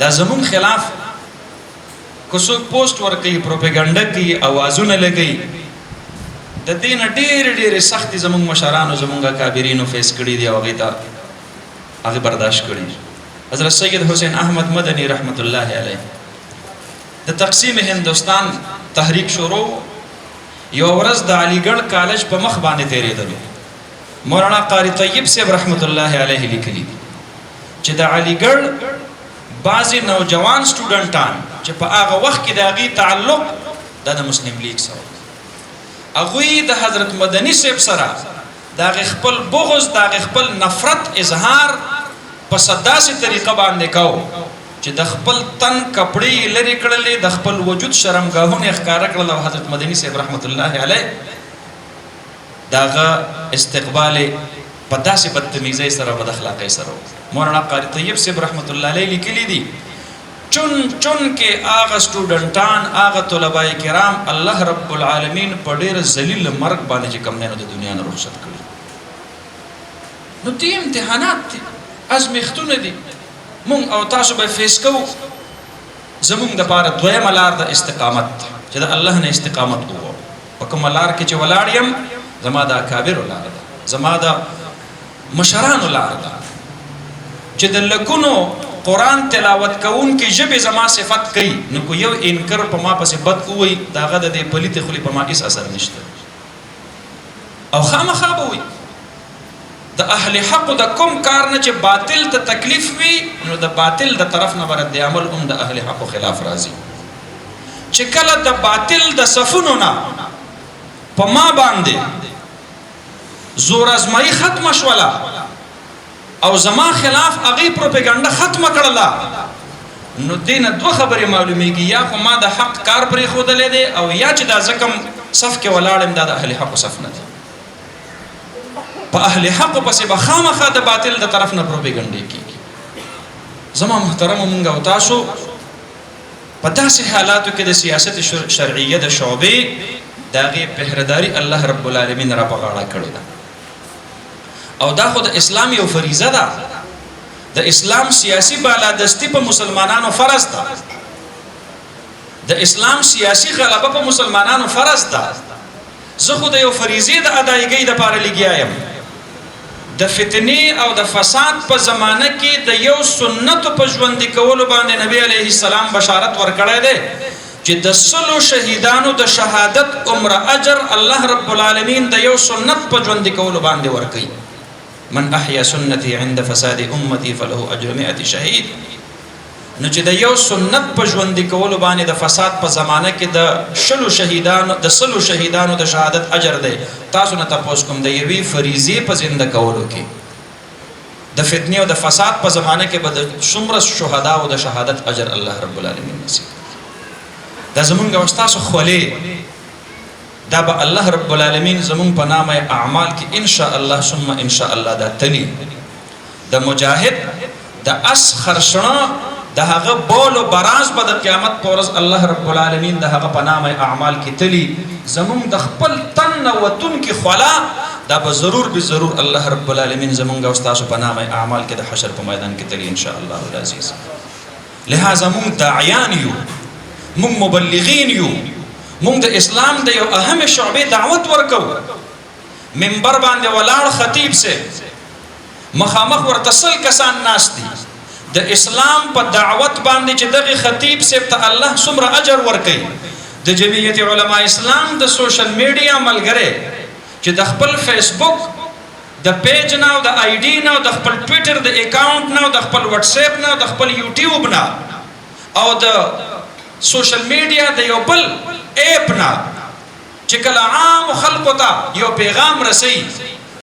دا زمون خلاف کو څوک پوسټ ورکوي پروپاګاندا کوي اوازونه لګوي د دې نه ډېرې سختې زمونږ مشرانو زمونږ اکابرینو فیس کړي دي او هغې ته هغې برداشت کړي. حضرت سید حسین احمد مدنی رحمت الله علیه د تقسیم هندوستان تحریک شروع یو ورځ د علیګړ کالج په مخ باندې تېرېدلو. مولانا قاری طیب صاحب رحمت الله علیه لیکلي چې د علیګړ بعضې نوجوان سټوډنټان چې په هغه وخت کې د هغې تعلق دا د مسلم لیگ سره هغوی د حضرت مدني صاحب سره د هغې خپل بغض د هغې خپل نفرت اظهار په داسې طریقه باندې کو چې د خپل تن کپړې یې لرې کړلې د خپل وجود شرمګاهونه یې ښکاره کړل او حضرت مدني صاحب رحمت الله علیه د هغه استقبال یې په داسې بدتمیزۍ سره بد اخلاقۍ سره مولانا قاری طیب صاحب رحمت الله علیه لیکلي دي چون کې هغه سټوډنټان هغه طلباء کرام الله رب العالمین په ډېر ذلیل مرګ باندې چې کوم دی نو د دنیا نه رخصت کړي. نو دې امتحانات دي ازمیښتونه دي مونږ او تاسو به فیس کوو. زمونږ دپاره دویمه لار د استقامت چې د الله نه استقامت وغواړو. په کومه لار کې چې ولاړ یم زما د اکابرو لار ده زما د مشرانو لار ده چې د لکونو قرآن تلاوت کوونکې ژبې زما صفت کوي نو کو یو انکر په ما پسې بد ووایي د هغه د دې پلیتې خولې په ما هېڅ اثر نشته او خامخا به وایي د اهل حقو د کوم کار نه چې باطل ته تکلیف وي نو د باطل د طرف نه به رد عمل هم د اهل حقو خلاف راځي. چې کله د باطل د صفونو نه په ما باندې زور ازمایي ختمه شوله او زما خلاف هغې پروپاګاندا ختمه کړله نو دې نه دوه خبرې معلومیږي یا خو ما د حق کار پرېښودلی دی او یا چې دا زه کوم صف کې ولاړ یم دا د اهل حقو صف نه دی. په اهل حقو پسې به خامخا د باطل د طرف نه پروپاګانډې کېږي. زما محترمو مونږ او تاسو په داسې حالاتو کې د سیاست شرعیه د شعبې د هغې پهرداري الله رب العالمین را په غاړه کړې ده او دا خو د اسلام یو فریضه ده. د اسلام سیاسي بالادستي په مسلمانانو فرض ده. د اسلام سیاسي غلبه په مسلمانانو فرض ده. زه خو د یو فریضې د ادایګۍ دپاره لګیا یم. د فتنې او د فساد په زمانه کې د یو سنتو په ژوندي کولو باندې نبی علیه السلام بشارت ورکړی دی چې د 100 شهیدانو د شهادت عمره اجر الله رب العالمین د یو سنت په ژوندي کولو باندې ورکوي. من احیا سنتي عند فساد امتي فله اجر 100 شهید. نو چې د یو سنت په ژوندي کولو باندې د فساد په زمانه کې د 100 شهیدانو د شهادت اجر دی. تاسو نه تپوس کوم د یوې فریضې په زنده کولو کې د فتنې او د فساد په زمانه کې به د څومره شهداو د شهادت اجر الله رب العالمین نصیب. دا زمونږ او ستاسو خولې دا به الله رب العالمین زمونږ په نامه اعمال کې ان شاء الله ثم ان شاء الله دا تلی د مجاهد د اس خرشڼه د هغه بول او براز به د قیامت په ورځ الله رب العالمین د هغه په نامه اعمال کې تلی زمونږ د خپل تن وتونکي خولا دا به ضرور به ضرور الله رب العالمین زمونږ او ستاسو په نامه اعمال کې د حشر په میدان کې تلی ان شاء الله العزیز. لہذا مونږ داعیان یو مونږ مبلغین یو مونږ د اسلام د یو اهم شعبې دعوت ورکو. منبر باندې ولاړ خطیب سے مخامخ ورته 100 کسان ناست دي د اسلام په دعوت باندې چې دغه خطیب سے ته الله څومره اجر ورکوي. د جمعیت علما اسلام د سوشل میډیا ملګری چې د خپل فیسبوک د پیج نه او د آی ډي نه او د خپل ټویټر د اکاونټ نه او د خپل واتس اپ نه او د خپل یوټیوب نه او د سوشل میډیا د یو بل اپ نه چې کله عام خلکو ته یو پیغام رسي